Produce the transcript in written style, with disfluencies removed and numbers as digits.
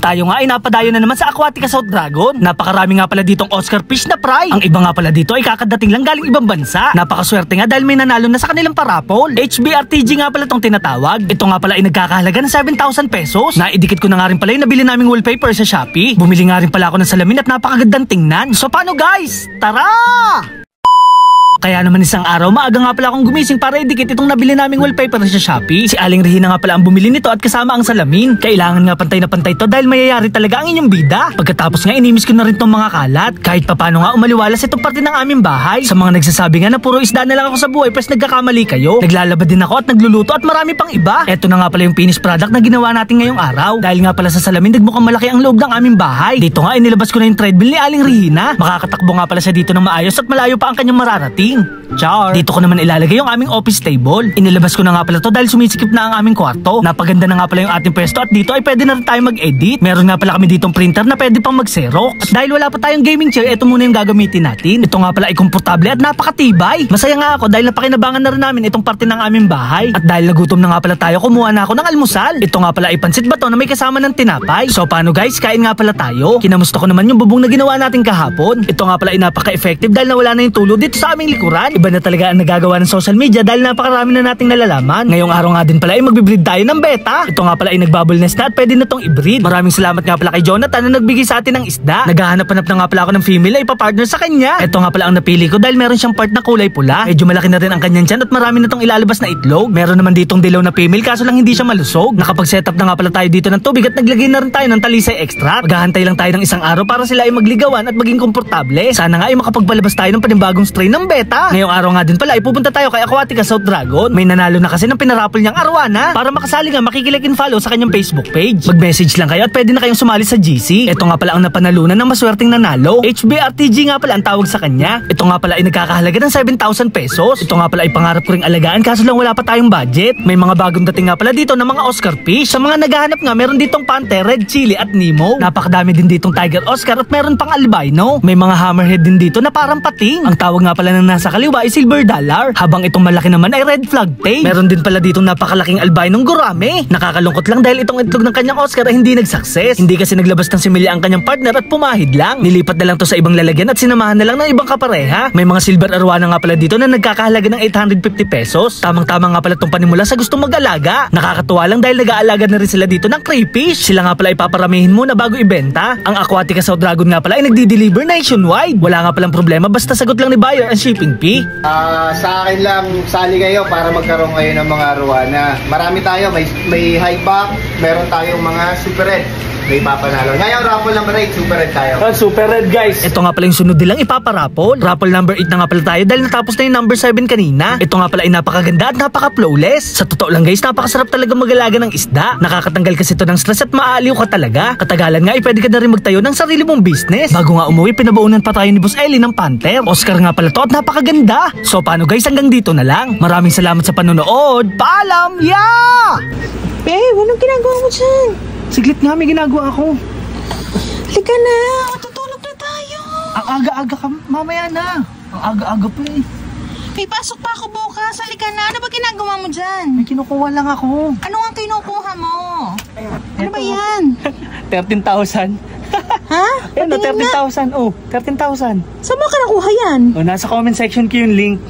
tayo nga ay napadayo na naman sa Aquatica South Dragon. Napakarami nga pala ditong Oscar fish na prize. Ang iba nga pala dito ay kakadating lang galing ibang bansa. Napakaswerte nga dahil may nanalo na sa kanilang parapol. HBRTG nga pala tong tinatawag. Ito nga pala ay nagkakahalaga ng 7,000 pesos. Naidikit ko na nga rin pala yung nabili naming wallpaper sa Shopee. Bumili nga rin pala ako ng salamin at napakagandang tingnan. So paano guys? Tara! Kaya naman isang araw, maaga nga pala akong gumising para idikit itong nabili naming wallpaper sa Shopee. Si Aling Regina nga pala ang bumili nito at kasama ang salamin. Kailangan nga pantay na pantay to dahil mayayari talaga ang inyong bida. Pagkatapos nga inimis ko na rin tong mga kalat. Kahit papano nga umaliwalas itong parte ng aming bahay. Sa mga nagsasabi nga na puro isda na lang ako sa buhay, pres nagkakamali kayo. Naglalaba din ako at nagluluto at marami pang iba. Eto na nga pala yung finished product na ginawa natin ngayong araw. Dahil nga pala sa salamin, nagmukhang malaki ang loob ng aming bahay. Dito nga inilabas ko na yung treadmill ni Aling Regina. Makakatakbo nga pala siya dito ng maayos at malayo pa ang kanyang mararating. Char. Dito ko naman ilalagay yung aming office table. Inilabas ko na nga pala to dahil sumisikip na ang aming kwarto. Napaganda na nga pala yung ating pwesto at dito ay pwede na rin tayo mag-edit. Meron nga pala kami ditong printer na pwede pang mag-xerox. At dahil wala pa tayong gaming chair, ito muna yung gagamitin natin. Ito nga pala ay komportable at napakatibay. Masaya nga ako dahil napakinabangan na rin namin itong parte ng aming bahay. At dahil nagutom na nga pala tayo, kumuha na ako ng almusal. Ito nga pala ay pansit bato na may kasama ng tinapay. So paano guys, kain nga pala tayo. Kinamusta ko naman yung bubong na ginawa natin kahapon. Ito nga pala ay napaka-effective dahil nawala na yung tulo dito sa aming likuran. Iba na talaga ang nagagawa ng social media dahil napakarami na nating nalalaman. Ngayong araw nga din pala ay magbe-breed tayo ng beta. Ito nga pala ay nagbubble nest na at pwede na tong i-breed. Maraming salamat nga pala kay Jonathan na nagbigay sa atin ng isda. Naghahanap-hanap na nga pala ako ng female ay ipapartner sa kanya. Ito nga pala ang napili ko dahil meron siyang part na kulay pula. Medyo malaki na rin ang kanyang tiyan at marami na tong ilalabas na itlog. Meron naman ditong dilaw na female kaso lang hindi siya malusog. Nakapag-setup na nga pala tayo dito ng tubig at naglagay na rin tayo ng talisay extract. Maghahantay lang tayo ng isang araw para sila ay magligawan at maging komportable. Sana nga ay makapagpalabas tayo ng panibagong strain ng beta. Ngayong araw nga din pala ay pupunta tayo kay Aquatica South Dragon. May nanalo na kasi ng pinarapol niyang arwana. Para makasali nga, makikilike and follow sa kanyang Facebook page. Mag-message lang kayo at pwede na kayong sumali sa GC. Ito nga pala ang napanalunan ng maswerteng nanalo. HBRTG nga pala ang tawag sa kanya. Ito nga pala ay nagkakahalaga ng 7,000 pesos. Ito nga pala ay pangarap ko ring alagaan kaso lang wala pa tayong budget. May mga bagong dating nga pala dito ng mga Oscar fish. Sa mga naghahanap nga, meron ditong panther, red chili at Nemo. Napakadami din ditong tiger Oscar at meron pang albino. May mga hammerhead din dito na parang pating. Ang tawag nga pala ng nasa kaliwa ay silver dollar. Habang itong malaki naman ay red flag tail. Meron din pala ditong napakalaking albinong gurame. Nakakalungkot lang dahil itong itlog ng kanyang Oscar ay hindi nag-success. Hindi kasi naglabas ng similya ang kanyang partner at pumahid lang. Nilipat na lang to sa ibang lalagyan at sinamahan na lang ng ibang kapareha. May mga silver arwana nga pala dito na nagkakahalaga ng 850 pesos. Tamang-tama nga pala itong panimula sa gustong mag-alaga. Nakakatuwa lang dahil nag-aalaga na rin sila dito ng crayfish. Sila nga pala ipaparamihin muna bago ibenta. Ang Aquatica South Dragon nga pala ay nagdi-deliver nationwide. Wala nga palang problema basta sagot lang ni buyer ang shipping fee. Sa akin lang, sali kayo para magkaroon kayo ng mga arwana. Marami tayo, may high back, meron tayong mga super red. May papanalo. Ngayon, raffle number 8, super red tayo. Super red guys. Ito nga pala yung sunod nilang ipaparapol. Raffle number 8 na nga pala tayo dahil natapos na yung number 7 kanina. Ito nga pala ay napakaganda at napaka-flawless. Sa totoo lang guys, napakasarap talaga mag-alaga ng isda. Nakakatanggal kasi ito ng stress at maaaliw ka talaga. Katagalan nga ay pwede ka na rin magtayo ng sarili mong business. Bago nga umuwi, pinabaunan pa tayo ni Boss Ellie ng panther. Oscar nga pala to at napakaganda. So paano guys, hanggang dito na lang. Maraming salamat sa panonood. Paalam! Yeah! Babe, anong ginagawa mo dyan? Siglit nga, may ginagawa ako. Halika na, matutulog na tayo. Ang aga-aga ka, mamaya na. Ang aga-aga pa eh. May pasok pa ako bukas, halika na. Ano ba ginagawa mo dyan? May kinukuha lang ako. Ano ang kinukuha mo? Ano ba yan? 13,000. Ha? Yan, 13,000. Oh, 13,000. Saan mo ka nakuha yan? Oh, nasa comment section ko yung link.